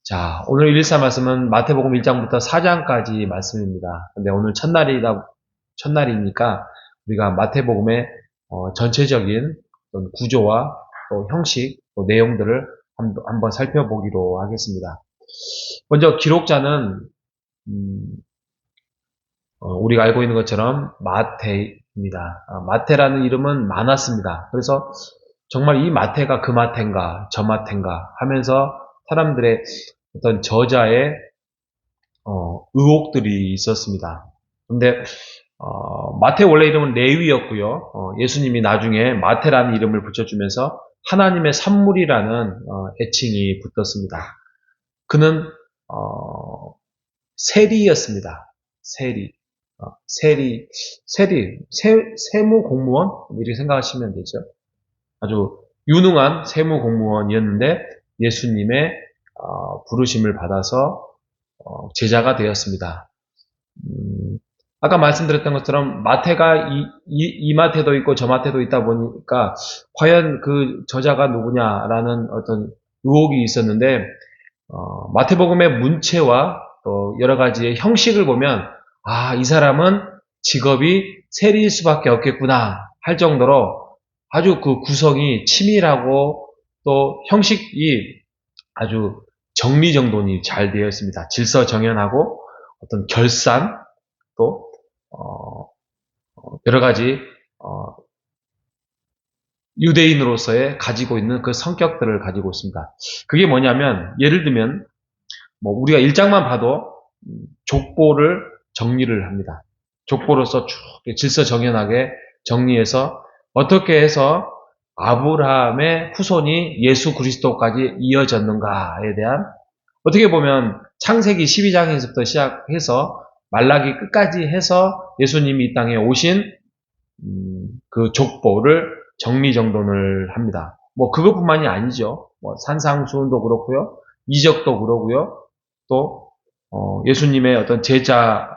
자, 오늘 114 말씀은 마태복음 1장부터 4장까지 말씀입니다. 근데 오늘 첫날이니까 우리가 마태복음의 전체적인 어떤 구조와 또 형식, 또 내용들을 한번 살펴보기로 하겠습니다. 먼저 기록자는 우리가 알고 있는 것처럼 마태입니다. 마태라는 이름은 많았습니다. 그래서 정말 이 마태가 그 마태인가 저 마태인가 하면서 사람들의 어떤 저자의 의혹들이 있었습니다. 근데 마태 원래 이름은 레위였고요. 예수님이 나중에 마태라는 이름을 붙여주면서 하나님의 산물이라는 애칭이 붙었습니다. 그는 세리였습니다. 세리, 세무 공무원 이렇게 생각하시면 되죠. 아주 유능한 세무 공무원이었는데 예수님의 부르심을 받아서 제자가 되었습니다. 아까 말씀드렸던 것처럼 마태가 이 마태도 있고 저 마태도 있다 보니까 과연 그 저자가 누구냐라는 어떤 의혹이 있었는데 마태복음의 문체와 또 여러 가지의 형식을 보면 이 사람은 직업이 세리일 수밖에 없겠구나 할 정도로 아주 그 구성이 치밀하고 또 형식이 아주 정리정돈이 잘 되어 있습니다. 질서정연하고 어떤 결산 또 여러 가지 유대인으로서의 가지고 있는 그 성격들을 가지고 있습니다. 그게 뭐냐면 예를 들면 우리가 1장만 봐도 족보를 정리를 합니다. 족보로서 쭉 질서정연하게 정리해서 어떻게 해서 아브라함의 후손이 예수 그리스도까지 이어졌는가에 대한 어떻게 보면 창세기 12장에서부터 시작해서 말라기 끝까지 해서 예수님이 이 땅에 오신 그 족보를 정리정돈을 합니다. 그것뿐만이 아니죠. 산상수훈도 그렇고요. 이적도 그러고요. 또 예수님의 어떤 제자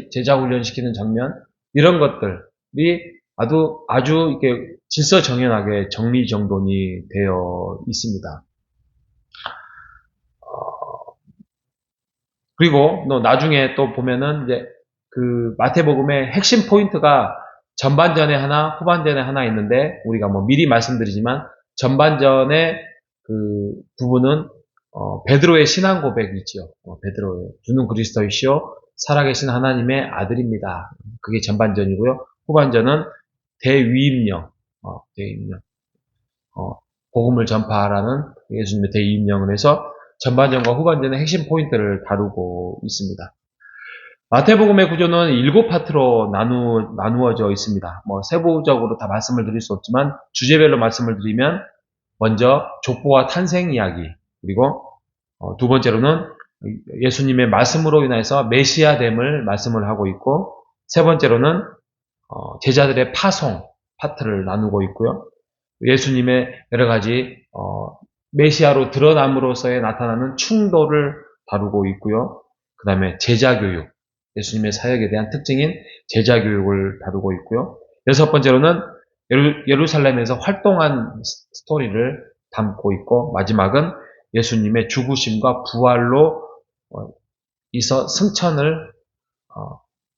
훈련시키는 장면 이런 것들이 아주 이렇게 질서정연하게 정리정돈이 되어 있습니다. 그리고 나중에 또 보면은 이제 그 마태복음의 핵심 포인트가 전반전에 하나, 후반전에 하나 있는데 우리가 미리 말씀드리지만 전반전의 그 부분은 베드로의 신앙 고백이 있죠. 베드로의 주는 그리스도이시오 살아계신 하나님의 아들입니다. 그게 전반전이고요. 후반전은 대위임령, 복음을 전파하라는 예수님의 대위임령을 해서 전반전과 후반전의 핵심 포인트를 다루고 있습니다. 마태복음의 구조는 7파트로 나누어져 있습니다. 세부적으로 다 말씀을 드릴 수 없지만 주제별로 말씀을 드리면 먼저 족보와 탄생 이야기, 그리고 두 번째로는 예수님의 말씀으로 인해서 메시아됨을 말씀을 하고 있고, 세 번째로는 제자들의 파송 파트를 나누고 있고요. 예수님의 여러 가지 메시아로 드러남으로써의 나타나는 충돌을 다루고 있고요. 그 다음에 제자교육, 예수님의 사역에 대한 특징인 제자교육을 다루고 있고요. 여섯 번째로는 예루살렘에서 활동한 스토리를 담고 있고, 마지막은 예수님의 죽으심과 부활로 있어 승천을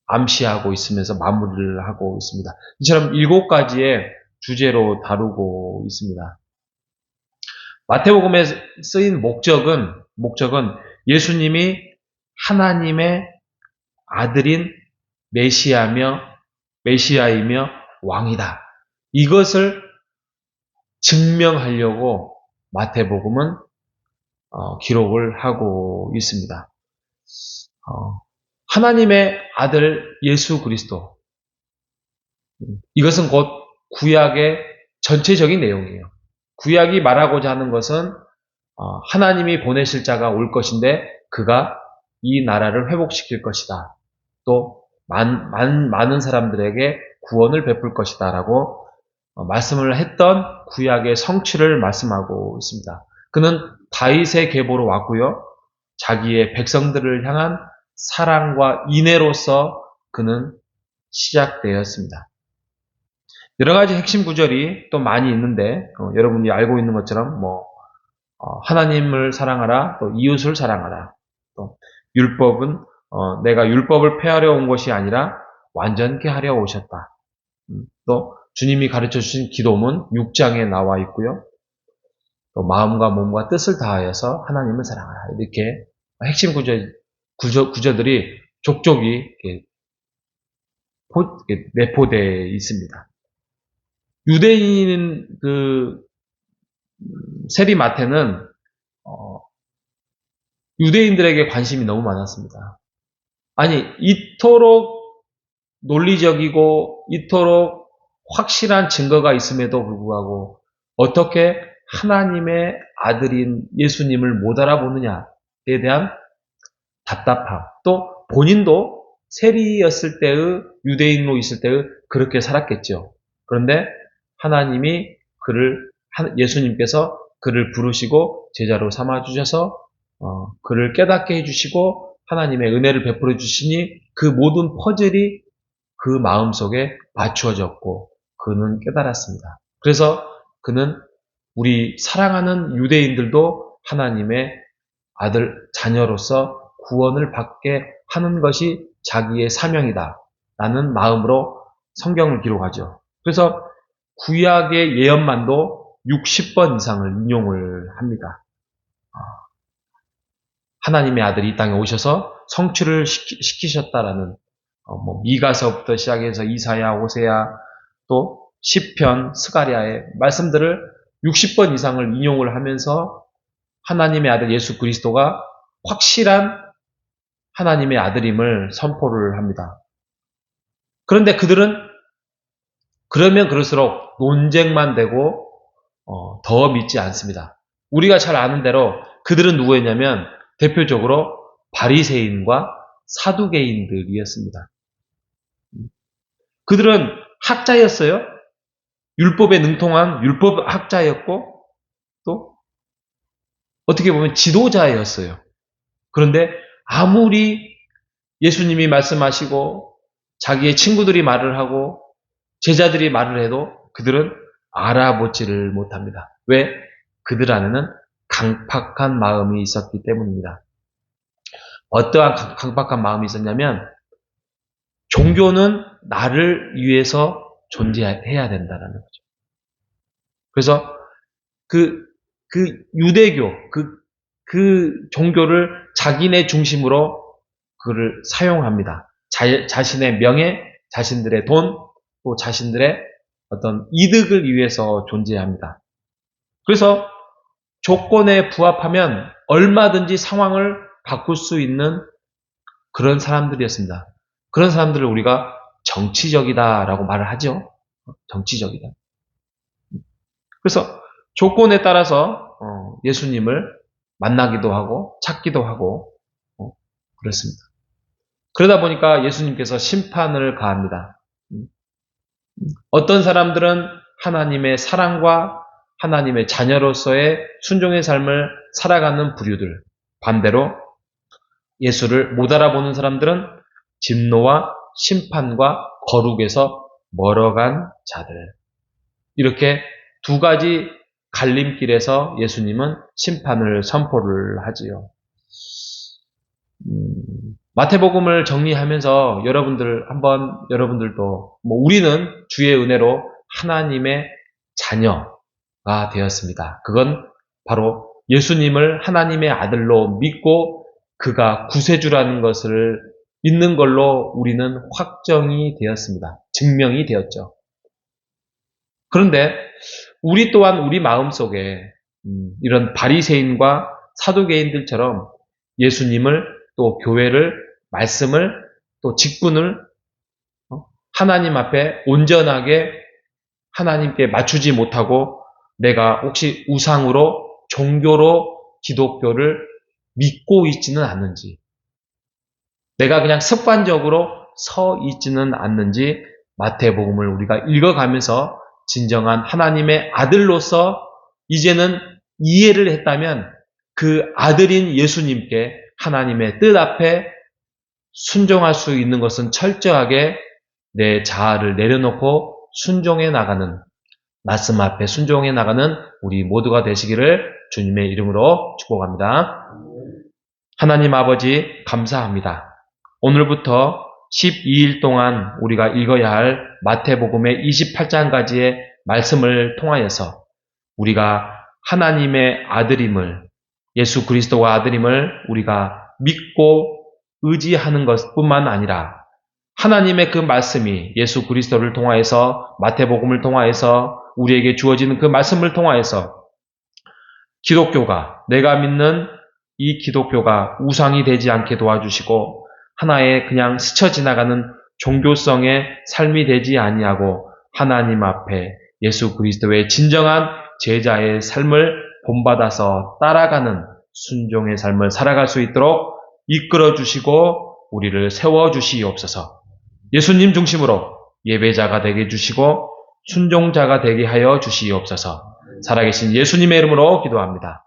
암시하고 있으면서 마무리를 하고 있습니다. 이처럼 7가지의 주제로 다루고 있습니다. 마태복음에 쓰인 목적은 예수님이 하나님의 아들인 메시아이며 왕이다. 이것을 증명하려고 마태복음은 기록을 하고 있습니다. 하나님의 아들 예수 그리스도, 이것은 곧 구약의 전체적인 내용이에요. 구약이 말하고자 하는 것은 하나님이 보내실 자가 올 것인데 그가 이 나라를 회복시킬 것이다. 또 많은 사람들에게 구원을 베풀 것이다 라고 말씀을 했던 구약의 성취를 말씀하고 있습니다. 그는 다윗의 계보로 왔고요. 자기의 백성들을 향한 사랑과 인애로서 그는 시작되었습니다. 여러 가지 핵심 구절이 또 많이 있는데 여러분이 알고 있는 것처럼 하나님을 사랑하라, 또 이웃을 사랑하라. 또 율법은 내가 율법을 폐하려 온 것이 아니라 완전케 하려 오셨다. 또 주님이 가르쳐 주신 기도문 6장에 나와 있고요. 또 마음과 몸과 뜻을 다하여서 하나님을 사랑하라. 이렇게 핵심 구조들이 족족이 이렇게 내포되어 있습니다. 유대인 세리마태는 유대인들에게 관심이 너무 많았습니다. 아니, 이토록 논리적이고 이토록 확실한 증거가 있음에도 불구하고 어떻게 하나님의 아들인 예수님을 못 알아보느냐에 대한 답답함, 또 본인도 세리였을 때의 유대인으로 있을 때의 그렇게 살았겠죠. 그런데 하나님이 예수님께서 그를 부르시고 제자로 삼아 주셔서 그를 깨닫게 해주시고 하나님의 은혜를 베풀어 주시니 그 모든 퍼즐이 그 마음속에 맞추어졌고 그는 깨달았습니다. 그래서 그는 우리 사랑하는 유대인들도 하나님의 아들, 자녀로서 구원을 받게 하는 것이 자기의 사명이다 라는 마음으로 성경을 기록하죠. 그래서 구약의 예언만도 60번 이상을 인용을 합니다. 하나님의 아들이 이 땅에 오셔서 성취를 시키셨다라는 미가서부터 시작해서 이사야, 호세야, 또 시편, 스가랴의 말씀들을 60번 이상을 인용을 하면서 하나님의 아들 예수 그리스도가 확실한 하나님의 아들임을 선포를 합니다. 그런데 그들은 그러면 그럴수록 논쟁만 되고 더 믿지 않습니다. 우리가 잘 아는 대로 그들은 누구였냐면 대표적으로 바리새인과 사두개인들이었습니다. 그들은 학자였어요. 율법에 능통한 율법 학자였고 또 어떻게 보면 지도자였어요. 그런데 아무리 예수님이 말씀하시고 자기의 친구들이 말을 하고 제자들이 말을 해도 그들은 알아보지를 못합니다. 왜? 그들 안에는 강팍한 마음이 있었기 때문입니다. 어떠한 강팍한 마음이 있었냐면 종교는 나를 위해서 존재해야 된다는 거죠. 그래서 그 유대교, 그 종교를 자기네 중심으로 그를 사용합니다. 자신의 명예, 자신들의 돈, 또 자신들의 어떤 이득을 위해서 존재합니다. 그래서 조건에 부합하면 얼마든지 상황을 바꿀 수 있는 그런 사람들이었습니다. 그런 사람들을 우리가 정치적이다라고 말을 하죠. 정치적이다. 그래서 조건에 따라서 예수님을 만나기도 하고 찾기도 하고 그렇습니다. 그러다 보니까 예수님께서 심판을 가합니다. 어떤 사람들은 하나님의 사랑과 하나님의 자녀로서의 순종의 삶을 살아가는 부류들, 반대로 예수를 못 알아보는 사람들은 진노와 심판과 거룩에서 멀어간 자들. 이렇게 두 가지 갈림길에서 예수님은 심판을 선포를 하지요. 마태복음을 정리하면서 여러분들도 우리는 주의 은혜로 하나님의 자녀가 되었습니다. 그건 바로 예수님을 하나님의 아들로 믿고 그가 구세주라는 것을 믿는 걸로 우리는 확정이 되었습니다. 증명이 되었죠. 그런데 우리 또한 우리 마음속에 이런 바리새인과 사두개인들처럼 예수님을 또 교회를 말씀을 또 직분을 하나님 앞에 온전하게 하나님께 맞추지 못하고 내가 혹시 우상으로 종교로 기독교를 믿고 있지는 않는지 내가 그냥 습관적으로 서 있지는 않는지 마태복음을 우리가 읽어가면서 진정한 하나님의 아들로서 이제는 이해를 했다면 그 아들인 예수님께 하나님의 뜻 앞에 순종할 수 있는 것은 철저하게 내 자아를 내려놓고 순종해 나가는 말씀 앞에 순종해 나가는 우리 모두가 되시기를 주님의 이름으로 축복합니다. 하나님 아버지 감사합니다. 오늘부터 12일 동안 우리가 읽어야 할 마태복음의 28장까지의 말씀을 통하여서 우리가 하나님의 아들임을, 예수 그리스도와 아들임을 우리가 믿고 의지하는 것뿐만 아니라 하나님의 그 말씀이 예수 그리스도를 통하여서 마태복음을 통하여서 우리에게 주어지는 그 말씀을 통하여서 기독교가, 내가 믿는 이 기독교가 우상이 되지 않게 도와주시고 하나의 그냥 스쳐 지나가는 종교성의 삶이 되지 아니하고 하나님 앞에 예수 그리스도의 진정한 제자의 삶을 본받아서 따라가는 순종의 삶을 살아갈 수 있도록 이끌어 주시고 우리를 세워 주시옵소서. 예수님 중심으로 예배자가 되게 해주시고 순종자가 되게 하여 주시옵소서. 살아계신 예수님의 이름으로 기도합니다.